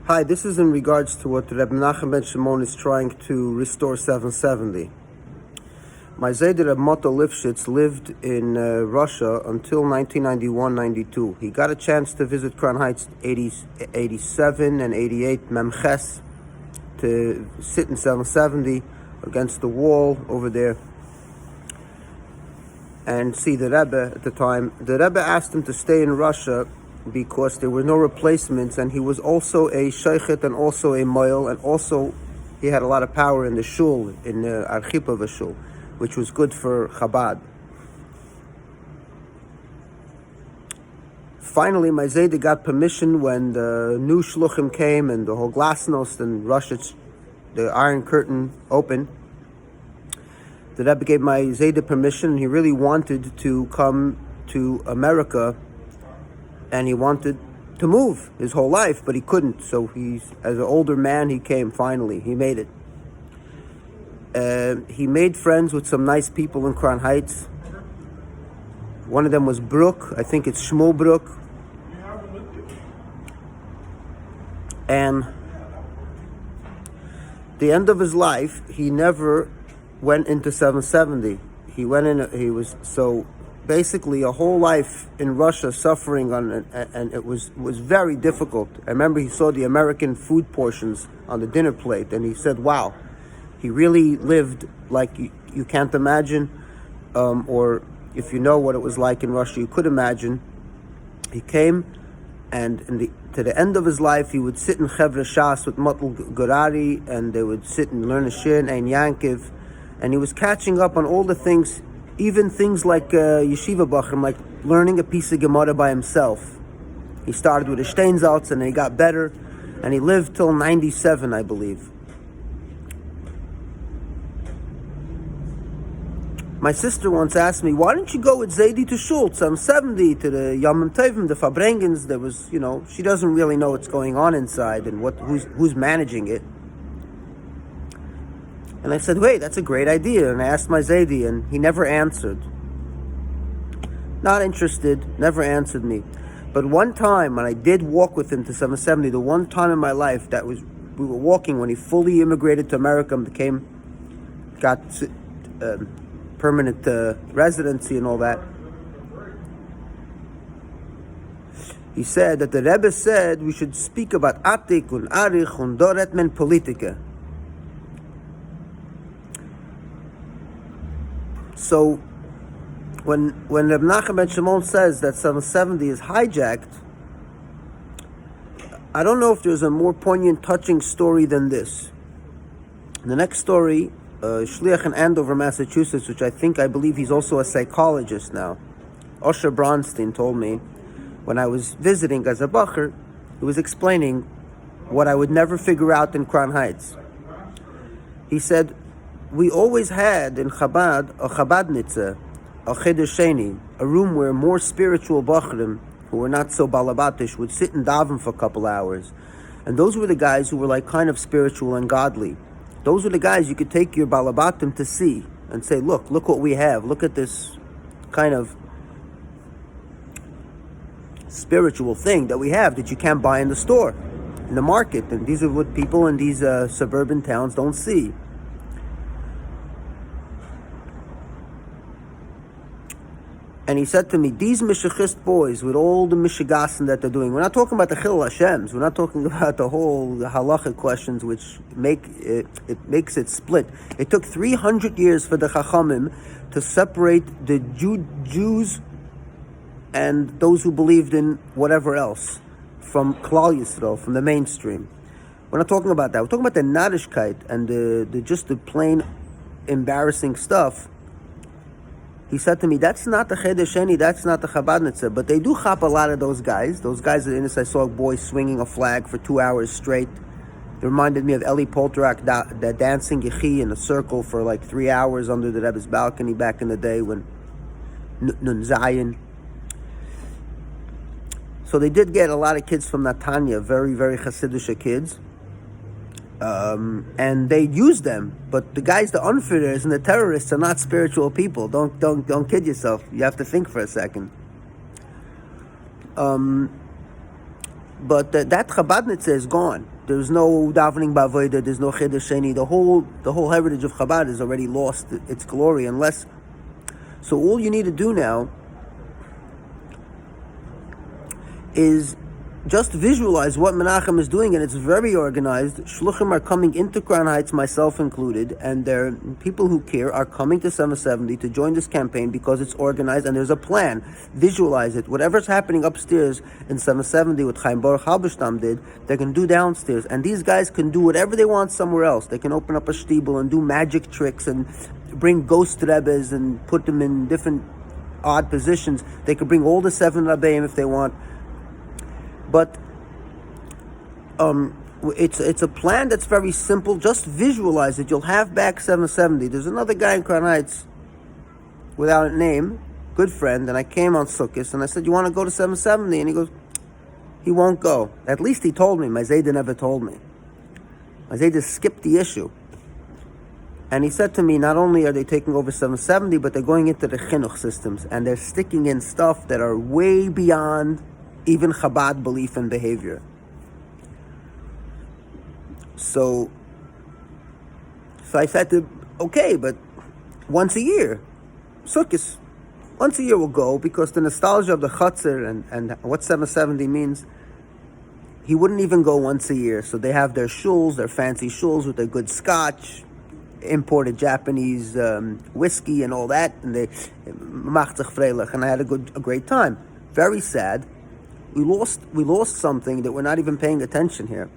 Hi, this is in regards to what Reb Menachem ben Shimon is trying to restore 770. My Zayde Reb Moto Lifshitz lived in Russia until 1991-92. He got a chance to visit Crown Heights 87 and 88 Memches, to sit in 770 against the wall over there and see the Rebbe at the time. The Rebbe asked him to stay in Russia because there were no replacements, and he was also a sheikhet and also a moil, and also he had a lot of power in the shul, in the Archipov shul, which was good for Chabad. Finally, my Zayde got permission when the new shluchim came and the whole glasnost and Russia, the Iron Curtain opened. The Rebbe gave my Zayde permission, and he really wanted to come to America, and he wanted to move his whole life, but he couldn't. So as an older man, he came finally. He made it. He made friends with some nice people in Crown Heights. One of them was Brook. I think it's Shmuel Brook. And the end of his life, he never went into 770. He was so basically a whole life in Russia suffering on it, and it was very difficult. I remember he saw the American food portions on the dinner plate, and he said, wow, he really lived like you can't imagine, or if you know what it was like in Russia, you could imagine. He came, and to the end of his life, he would sit in Chevra Shas with Motel Gurari, and they would sit and learn a shir in Ein Yankiv, and he was catching up on all the things, even things like Yeshiva Bachrim, like learning a piece of Gemara by himself. He started with a Steinsaltz, and he got better, and he lived till 97, I believe. My sister once asked me, why don't you go with Zaydi to Schultz? I'm 70, to the Yamim Tovim, the Fabrengens. There was, she doesn't really know what's going on inside and who's managing it. And I said, wait, that's a great idea. And I asked my Zaydi, and he never answered. Not interested, never answered me. But one time, when I did walk with him to 770, the one time in my life we were walking when he fully immigrated to America, got permanent residency and all that. He said that the Rebbe said we should speak about Atik und Arich und Doret men Politika. So when Reb Menachem ben Shimon says that 770 is hijacked, I don't know if there's a more poignant, touching story than this. The next story, Shliach in Andover, Massachusetts, which I believe he's also a psychologist now. Osher Bronstein told me when I was visiting as a bacher, he was explaining what I would never figure out in Crown Heights. He said, we always had in Chabad a Chabadnitze, a Cheder Sheni, a room where more spiritual bachrim, who were not so balabatish, would sit and daven for a couple hours. And those were the guys who were like kind of spiritual and godly. Those were the guys you could take your balabatim to see and say, look what we have. Look at this kind of spiritual thing that we have that you can't buy in the store, in the market. And these are what people in these suburban towns don't see. And he said to me, these Mishachist boys with all the Mishigasin that they're doing, we're not talking about the Chil Hashems, we're not talking about the whole halachic questions which makes it split. It took 300 years for the Chachamim to separate the Jews and those who believed in whatever else from Klal Yisrael, from the mainstream. We're not talking about that. We're talking about the Narishkeit and the plain embarrassing stuff. He said to me, that's not the Cheder Sheni, that's not the Chabadnitze, but they do chap a lot of those guys. Those guys that I saw a boy swinging a flag for 2 hours straight. It reminded me of Eli Polterak dancing Yechi in a circle for like 3 hours under the Rebbe's balcony back in the day when Nun Zayin. So they did get a lot of kids from Netanya, very, very Hasidic kids. And they use them, but the guys, the unfitters and the terrorists, are not spiritual people. Don't kid yourself. You have to think for a second. But that Chabadnitza is gone. There's no davening b'avoda. There's no chiddush sheni. The whole heritage of Chabad has already lost its glory. Unless, so all you need to do now is just visualize what Menachem is doing, and it's very organized. Shluchim are coming into Crown Heights, myself included, and there people who care are coming to 770 to join this campaign because it's organized and there's a plan. Visualize it. Whatever's happening upstairs in 770, what Chaim Baruch Halberstam did, they can do downstairs, and these guys can do whatever they want somewhere else. They can open up a shtibel and do magic tricks and bring ghost rebbes and put them in different odd positions. They could bring all the 7 rabbeim if they want. But it's a plan that's very simple. Just visualize it. You'll have back 770. There's another guy in Crown Heights without a name, good friend, and I came on Sukkot and I said, you want to go to 770? And he goes, he won't go. At least he told me. My Zayda never told me. My Zayda skipped the issue. And he said to me, not only are they taking over 770, but they're going into the chinuch systems, and they're sticking in stuff that are way beyond even Chabad belief and behavior. So I said to him, okay, but once a year, Sukkot, once a year we'll go, because the nostalgia of the Chatzar and what 770 means, he wouldn't even go once a year. So they have their shuls, their fancy shuls with their good scotch, imported Japanese whiskey and all that, and they machzach freilich, and I had a great time. Very sad. We lost something that we're not even paying attention here.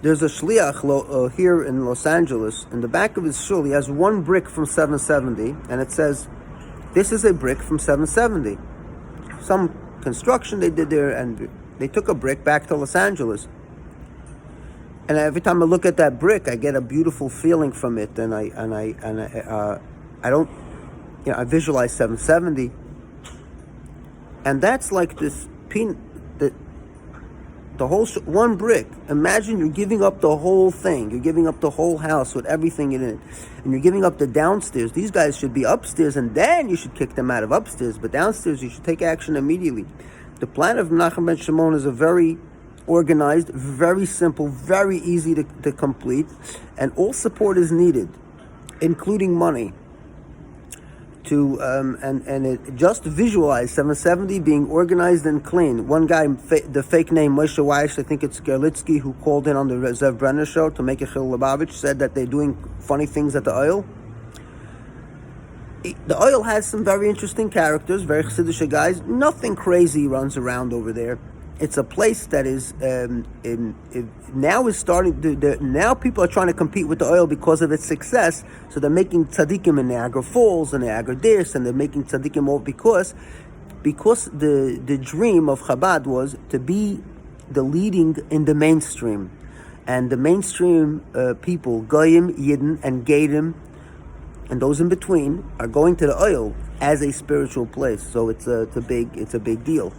There's a shliach here in Los Angeles. In the back of his shul, he has one brick from 770, and it says, "This is a brick from 770." Some construction they did there, and they took a brick back to Los Angeles. And every time I look at that brick, I get a beautiful feeling from it, and I don't. I visualize 770, and that's like this the whole one brick. Imagine you're giving up the whole thing. You're giving up the whole house with everything in it, and you're giving up the downstairs. These guys should be upstairs, and then you should kick them out of upstairs. But downstairs, you should take action immediately. The plan of Menachem ben Shimon is a very organized, very simple, very easy to complete, and all support is needed, including money. Just visualize 770 being organized and clean. One guy, the fake name Moshe Weiss, I think it's Gerlitsky, who called in on the Zev Brenner show to make a Chil Lubavitch, said that they're doing funny things at the oil. The oil has some very interesting characters, very Chassidish guys. Nothing crazy runs around over there. It's a place that is now is starting to. Now people are trying to compete with the oil because of its success. So they're making tzaddikim in Niagara Falls and Niagara this, and they're making tzaddikim all because the dream of Chabad was to be the leading in the mainstream, and the mainstream people, Goyim, Yidden, and Gadim, and those in between, are going to the oil as a spiritual place. So it's a big deal.